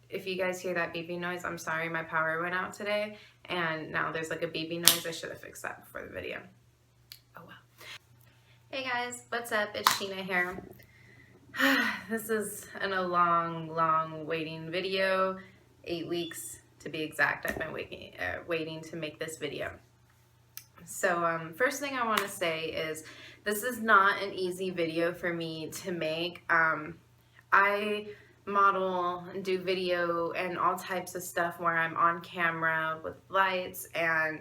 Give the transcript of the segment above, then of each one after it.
If you guys hear that beeping noise, I'm sorry, my power went out today, and now there's like a beeping noise. I should have fixed that before the video. Oh well. Hey guys, what's up? It's Sheena here. This is a long waiting video. 8 weeks to be exact. I've been waiting to make this video. So first thing I want to say is this is not an easy video for me to make. I model and do video and all types of stuff where I'm on camera with lights and,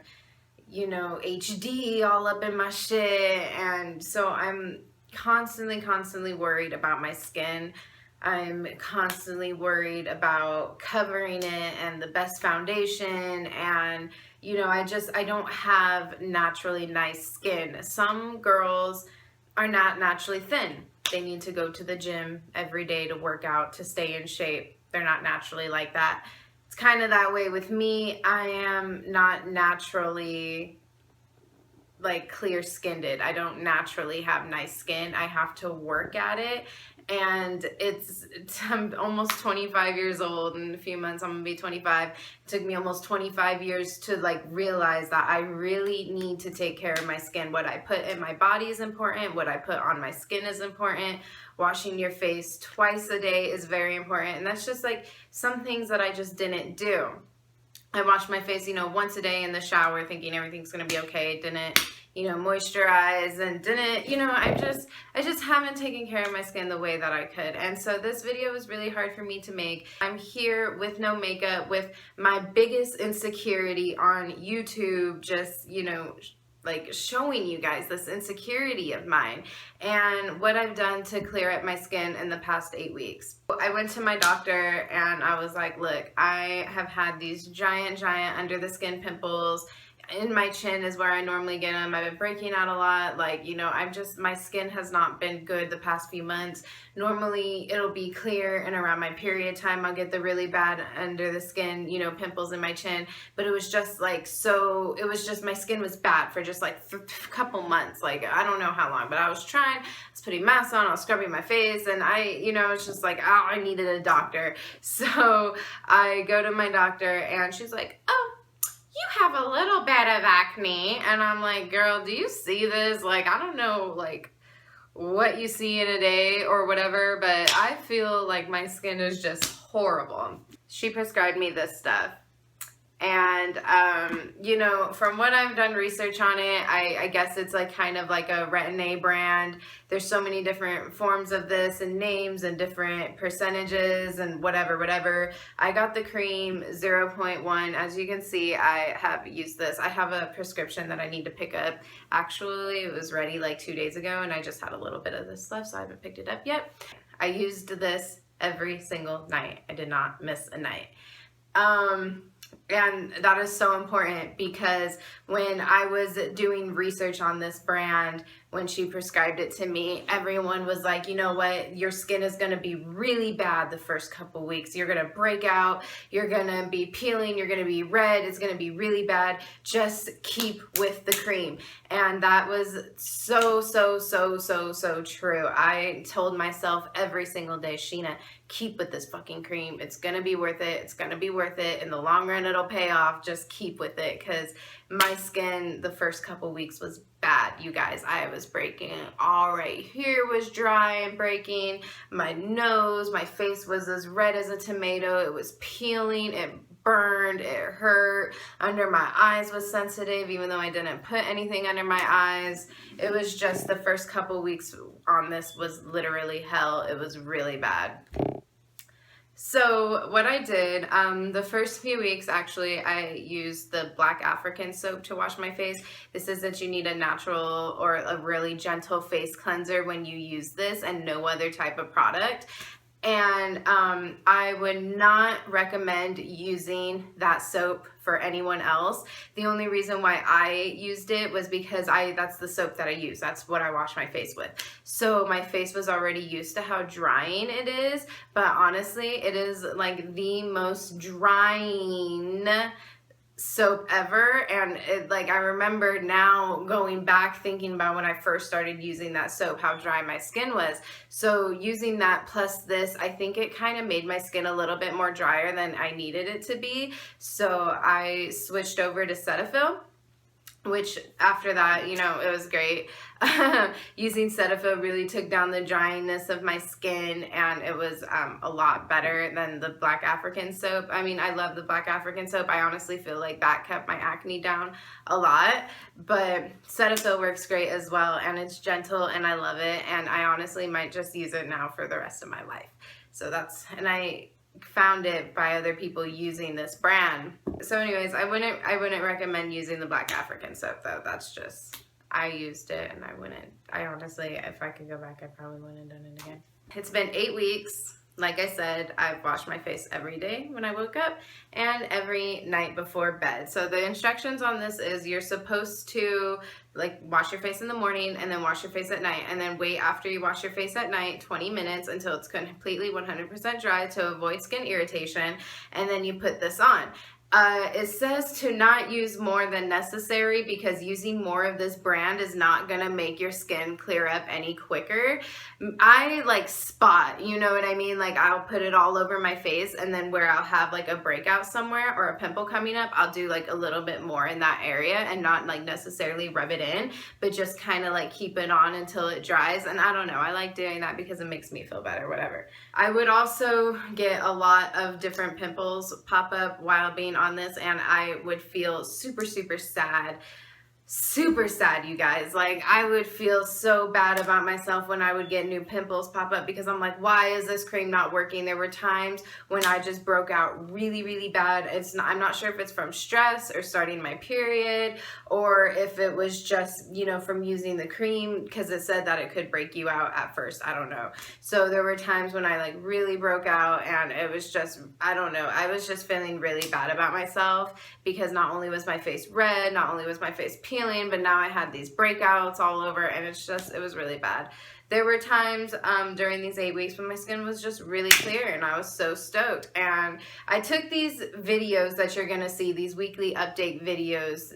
you know, HD all up in my shit, and so I'm constantly worried about my skin. I'm constantly worried about covering it and the best foundation, and you know, I don't have naturally nice skin. Some girls are not naturally thin. They need to go to the gym every day to work out to stay in shape. They're not naturally like that. It's kind of that way with me. I am not naturally like clear skinned. I don't naturally have nice skin. I have to work at it, and I'm almost 25 years old. In a few months I'm gonna be 25. It took me almost 25 years to like realize that I really need to take care of my skin. What I put in my body is important. What I put on my skin is important. Washing your face twice a day is very important, and that's just like some things that I just didn't do. I washed my face, you know, once a day in the shower thinking everything's going to be okay. Didn't, you know, moisturize, and didn't, you know, I just haven't taken care of my skin the way that I could. And so this video was really hard for me to make. I'm here with no makeup, with my biggest insecurity on YouTube, just, you know, like showing you guys this insecurity of mine and what I've done to clear up my skin in the past 8 weeks. I went to my doctor and I was like, look, I have had these giant under the skin pimples. In my chin is where I normally get them. I've been breaking out a lot. Like, you know, my skin has not been good the past few months. Normally it'll be clear, and around my period time I'll get the really bad under the skin, you know, pimples in my chin. But it was just like, it was just, my skin was bad for just like a couple months. Like, I don't know how long, but I was putting masks on, I was scrubbing my face, and you know, it's just like, oh, I needed a doctor. So I go to my doctor and she's like, oh, you have a little bit of acne. And I'm like, girl, do you see this? Like, I don't know, like, what you see in a day or whatever, but I feel like my skin is just horrible. She prescribed me this stuff. And, you know, from what I've done research on it, I guess it's like kind of like a retin-a brand. There's so many different forms of this and names and different percentages and whatever. I got the cream 0.1. As you can see, I have used this. I have a prescription that I need to pick up. Actually, it was ready like 2 days ago, and I just had a little bit of this left, so I haven't picked it up yet. I used this every single night. I did not miss a night. And that is so important, because when I was doing research on this brand, when she prescribed it to me, everyone was like, you know what, your skin is going to be really bad the first couple weeks. You're going to break out, you're going to be peeling, you're going to be red, it's going to be really bad. Just keep with the cream. And that was so true. I told myself every single day, Sheena, keep with this fucking cream. It's going to be worth it. It's going to be worth it. In the long run, it'll pay off. Just keep with it, because my skin the first couple weeks was bad, you guys. I was breaking. All right here was dry and breaking. My nose, my face was as red as a tomato. It was peeling. It burned. It hurt. Under my eyes was sensitive, even though I didn't put anything under my eyes. It was just, the first couple weeks on this was literally hell. It was really bad. So what I did, the first few weeks, actually, I used the Black African soap to wash my face. This is that you need a natural or a really gentle face cleanser when you use this, and no other type of product. And I would not recommend using that soap for anyone else. The only reason why I used it was because that's the soap that I use. That's what I wash my face with. So my face was already used to how drying it is, but honestly, it is like the most drying soap ever, and it, like, I remember now going back thinking about when I first started using that soap, how dry my skin was. So using that plus this, I think it kind of made my skin a little bit more drier than I needed it to be. So I switched over to Cetaphil, which after that, you know, it was great. Using Cetaphil really took down the dryiness of my skin, and it was a lot better than the Black African soap. I mean, I love the Black African soap. I honestly feel like that kept my acne down a lot, but Cetaphil works great as well, and it's gentle, and I love it, and I honestly might just use it now for the rest of my life. So that's, and I found it by other people using this brand. So anyways, I wouldn't recommend using the Black African soap though. That's just, I used it and I honestly, if I could go back, I probably wouldn't have done it again. It's been 8 weeks. Like I said, I've washed my face every day when I woke up and every night before bed. So the instructions on this is you're supposed to like wash your face in the morning and then wash your face at night, and then wait after you wash your face at night 20 minutes until it's completely 100% dry to avoid skin irritation, and then you put this on. It says to not use more than necessary because using more of this brand is not gonna make your skin clear up any quicker. I like spot, you know what I mean? Like I'll put it all over my face, and then where I'll have like a breakout somewhere or a pimple coming up, I'll do like a little bit more in that area and not like necessarily rub it in, but just kind of like keep it on until it dries. And I don't know, I like doing that because it makes me feel better, whatever. I would also get a lot of different pimples pop up while being on this, and I would feel super sad, you guys. Like I would feel so bad about myself when I would get new pimples pop up because I'm like, why is this cream not working? There were times when I just broke out really bad. I'm not sure if it's from stress or starting my period, or if it was just, you know, from using the cream, because it said that it could break you out at first. I don't know. So there were times when I like really broke out, and it was just, I don't know, I was just feeling really bad about myself because not only was my face red, not only was my face peeling, but now I had these breakouts all over, and it's just, it was really bad. There were times during these 8 weeks when my skin was just really clear, and I was so stoked. And I took these videos that you're gonna see, these weekly update videos.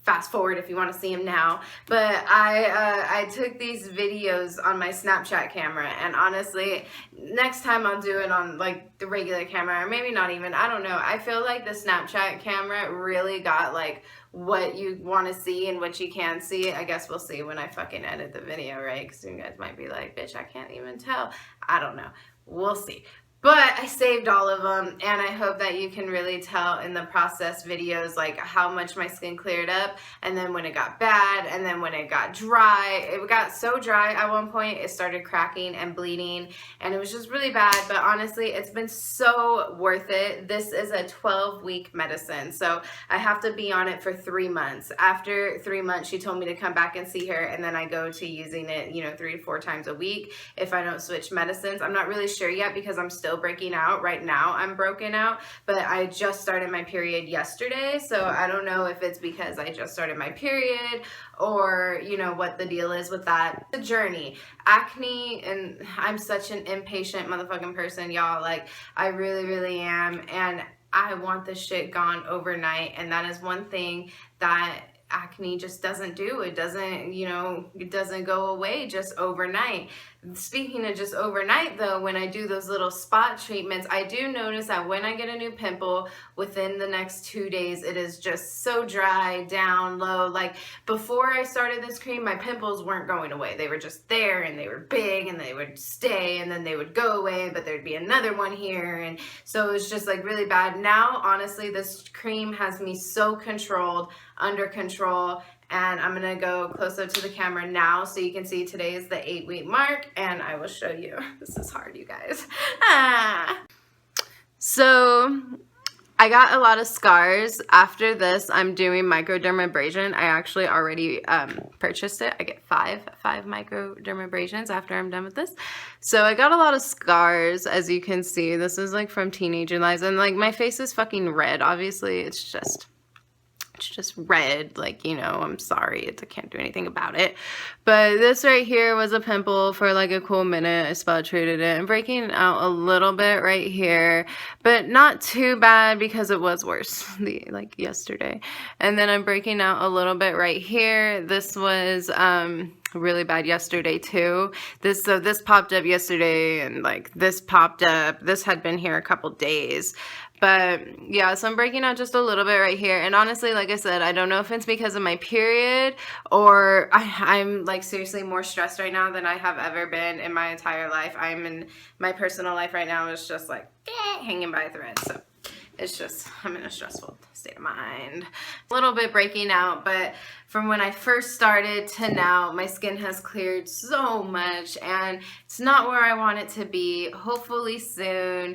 Fast forward if you want to see them now, but I took these videos on my Snapchat camera, and honestly, next time I'll do it on like the regular camera, or maybe not even, I don't know. I feel like the Snapchat camera really got like what you want to see and what you can see. I guess we'll see when I fucking edit the video, right? Because you guys might be like, bitch, I can't even tell. I don't know. We'll see. But I saved all of them, and I hope that you can really tell in the process videos like how much my skin cleared up, and then when it got bad, and then when it got dry. It got so dry at one point it started cracking and bleeding, and it was just really bad. But honestly, it's been so worth it. This is a 12-week medicine, so I have to be on it for 3 months. After 3 months, she told me to come back and see her, and then I go to using it, you know, 3 to 4 times a week if I don't switch medicines. I'm not really sure yet because I'm still breaking out. Right now I'm broken out, but I just started my period yesterday, so I don't know if it's because I just started my period or, you know, what the deal is with that. The journey. Acne, and I'm such an impatient motherfucking person, y'all. Like, I really am, and I want this shit gone overnight, and that is one thing that acne just doesn't do. It doesn't, you know, it doesn't go away just overnight. Speaking of just overnight though, when I do those little spot treatments, I do notice that when I get a new pimple, within the next 2 days, it is just so dry, down low. Like before I started this cream, my pimples weren't going away. They were just there, and they were big, and they would stay, and then they would go away, but there'd be another one here. And so it was just like really bad. Now, honestly, this cream has me so controlled, under control. And I'm gonna go close up to the camera now so you can see today is the 8-week mark, and I will show you. This is hard, you guys. So I got a lot of scars. After this, I'm doing microdermabrasion. I actually already purchased it. I get five microdermabrasions after I'm done with this. So I got a lot of scars, as you can see. This is like from teenager lives, and like my face is fucking red. Obviously, it's just It's just red, like, you know, I'm sorry, I can't do anything about it. But this right here was a pimple for like a cool minute. I spot treated it. I'm breaking out a little bit right here, but not too bad because it was worse like yesterday. And then I'm breaking out a little bit right here. This was really bad yesterday too. This popped up yesterday, and like this popped up. This had been here a couple days. But yeah, so I'm breaking out just a little bit right here. And honestly, like I said, I don't know if it's because of my period or I'm like seriously more stressed right now than I have ever been in my entire life. I'm in my personal life right now is just like hanging by a thread. So it's just, I'm in a stressful state of mind. A little bit breaking out, but from when I first started to now, my skin has cleared so much, and it's not where I want it to be. Hopefully soon.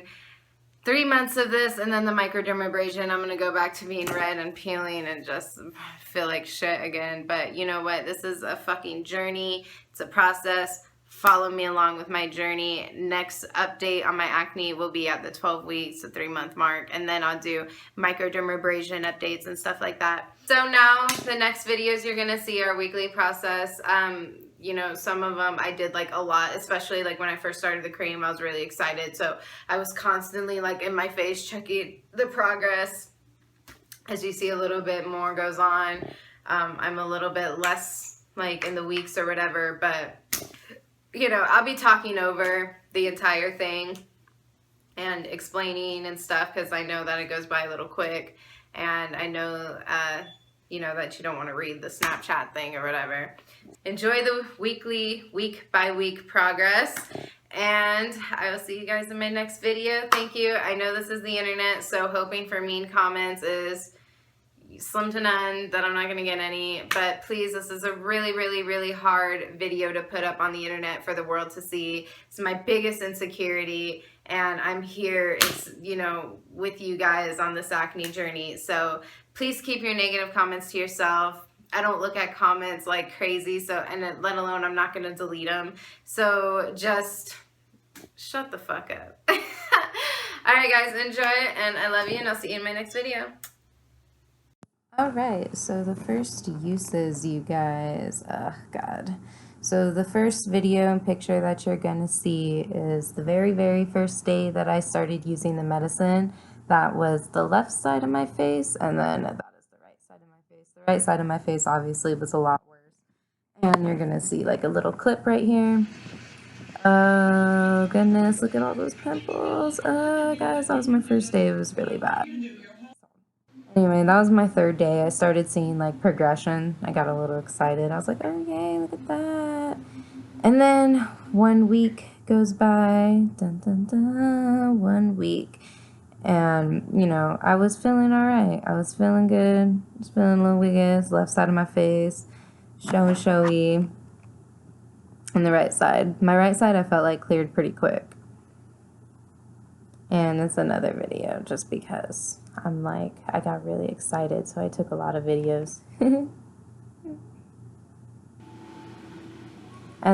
3 months of this and then the microdermabrasion, I'm going to go back to being red and peeling and just feel like shit again. But you know what? This is a fucking journey. It's a process. Follow me along with my journey. Next update on my acne will be at the 12 weeks, the 3-month mark. And then I'll do microdermabrasion updates and stuff like that. So now the next videos you're going to see are weekly process. You know, some of them I did like a lot, especially like when I first started the cream, I was really excited. So I was constantly like in my face checking the progress. As you see, a little bit more goes on. I'm a little bit less like in the weeks or whatever, but you know, I'll be talking over the entire thing and explaining and stuff because I know that it goes by a little quick, and I know you know that you don't want to read the Snapchat thing or whatever. Enjoy the weekly, week by week progress, and I will see you guys in my next video. Thank you. I know this is the internet, so hoping for mean comments is slim to none, that I'm not going to get any, but please, this is a really hard video to put up on the internet for the world to see. It's my biggest insecurity, and I'm here, it's, you know, with you guys on this acne journey. So please keep your negative comments to yourself. I don't look at comments like crazy, so, and let alone I'm not going to delete them. So just shut the fuck up. Alright guys, enjoy it, and I love you, and I'll see you in my next video. Alright, so the first uses, you guys, oh god. So the first video and picture that you're gonna see is the very first day that I started using the medicine. That was the left side of my face, and then that is the right side of my face. The right side of my face obviously was a lot worse. And you're gonna see like a little clip right here. Oh goodness, look at all those pimples. Oh guys, that was my first day. It was really bad. Anyway, that was my third day. I started seeing like progression. I got a little excited. I was like, oh yay, look at that. And then 1 week goes by. Dun, dun, dun, 1 week. And, you know, I was feeling alright. I was feeling good. I was feeling a little weakest. Left side of my face. Showy. And the right side. My right side I felt like cleared pretty quick. And it's another video just because I'm like, I got really excited, so I took a lot of videos. And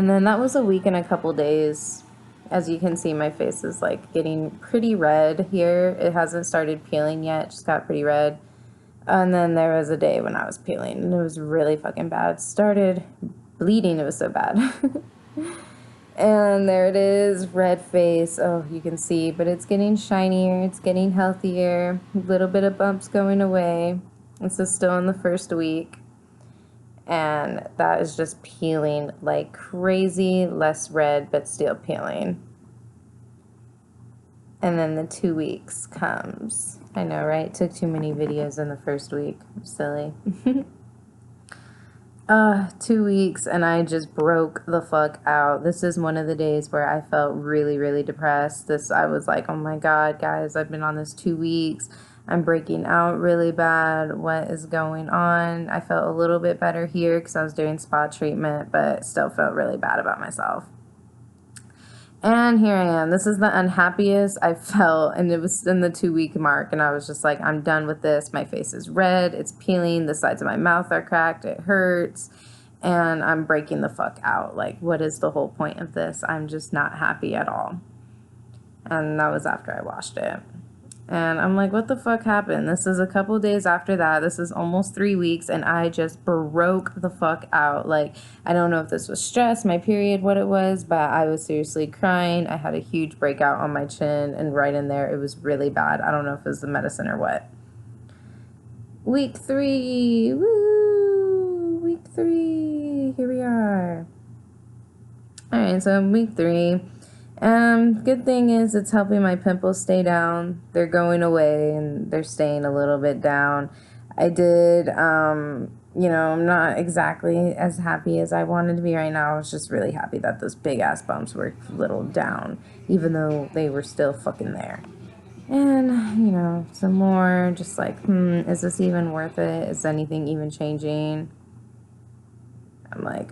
then that was a week and a couple days. As you can see, my face is like getting pretty red here. It hasn't started peeling yet, just got pretty red. And then there was a day when I was peeling, and it was really fucking bad. It started bleeding, it was so bad. And there it is, red face. Oh, you can see, but it's getting shinier, it's getting healthier. A little bit of bumps going away. This is still in the first week. And that is just peeling like crazy, less red, but still peeling. And then the 2 weeks comes. I know, right? Took too many videos in the first week. I'm silly. 2 weeks and I just broke the fuck out. This is one of the days where I felt really depressed. I was like, oh my god, guys, I've been on this 2 weeks. I'm breaking out really bad. What is going on? I felt a little bit better here because I was doing spot treatment, but still felt really bad about myself. And here I am. This is the unhappiest I felt, and it was in the 2 week mark, and I was just like, I'm done with this. My face is red, it's peeling, the sides of my mouth are cracked, it hurts, and I'm breaking the fuck out. Like, what is the whole point of this? I'm just not happy at all. And that was after I washed it. And I'm like, what the fuck happened? This is a couple days after that. This is almost 3 weeks, and I just broke the fuck out. Like, I don't know if this was stress, my period, what it was, but I was seriously crying. I had a huge breakout on my chin, and right in there, it was really bad. I don't know if it was the medicine or what. Week 3. Woo! Week 3. Here we are. Alright, so week 3. Good thing is it's helping my pimples stay down. They're going away and they're staying a little bit down. I did, you know, I'm not exactly as happy as I wanted to be right now. I was just really happy that those big ass bumps were a little down, even though they were still fucking there. And, you know, some more just like, is this even worth it? Is anything even changing? I'm like,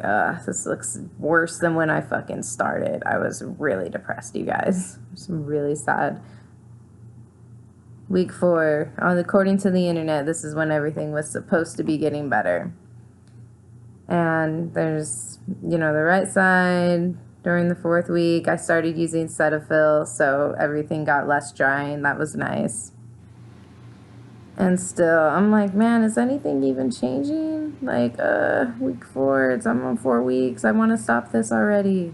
this looks worse than when I fucking started. I was really depressed, you guys. I'm really sad. Week 4, according to the internet, this is when everything was supposed to be getting better. And there's, you know, the right side. During the 4th week, I started using Cetaphil, so everything got less drying. That was nice. And still, I'm like, man, is anything even changing? Like, week 4, I'm on 4 weeks. I want to stop this already.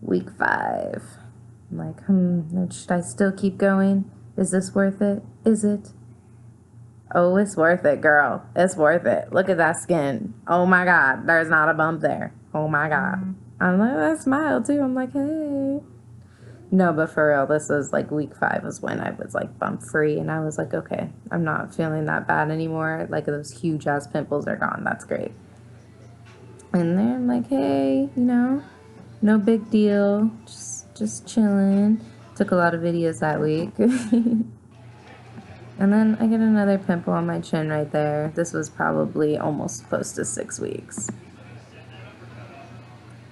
Week 5. I'm like, should I still keep going? Is this worth it? Is it? Oh, it's worth it, girl. It's worth it. Look at that skin. Oh my God, there's not a bump there. Oh my God. I'm like, I smile too. I'm like, hey. No, but for real, this was like week 5 was when I was like bump free, and I was like, okay, I'm not feeling that bad anymore. Like those huge ass pimples are gone. That's great. And then I'm like, hey, you know, no big deal. Just chilling. Took a lot of videos that week. And then I get another pimple on my chin right there. This was probably almost close to 6 weeks.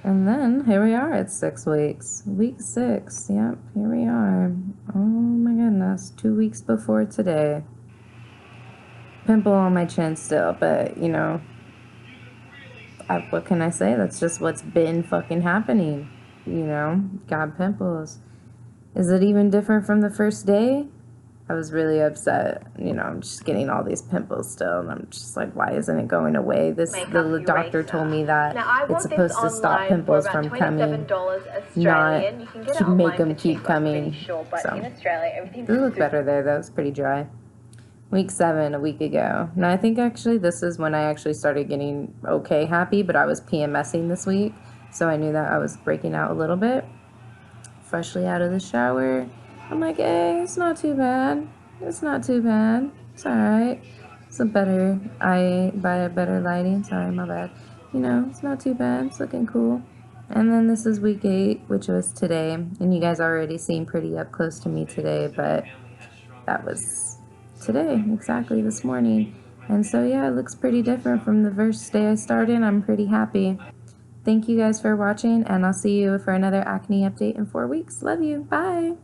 And then here we are at 6 weeks. Week 6. Yep, here we are. Oh my goodness. 2 weeks before today. Pimple on my chin still, but you know, what can I say? That's just what's been fucking happening. You know, got pimples. Is it even different from the first day? I was really upset. You know, I'm just getting all these pimples still, and I'm just like, why isn't it going away? The doctor told me that it's supposed to stop pimples from coming, not to make them keep coming. So, it looked better there, though. It's pretty dry. Week 7, a week ago. Now, I think actually this is when I actually started getting okay happy, but I was PMSing this week, so I knew that I was breaking out a little bit. Freshly out of the shower. I'm like, hey, it's not too bad. It's not too bad. It's alright. It's a better, by a better lighting. Sorry, my bad. You know, it's not too bad. It's looking cool. And then this is week 8, which was today. And you guys already seen pretty up close to me today, but that was today, exactly this morning. And so, yeah, it looks pretty different from the first day I started. I'm pretty happy. Thank you guys for watching, and I'll see you for another acne update in 4 weeks. Love you. Bye.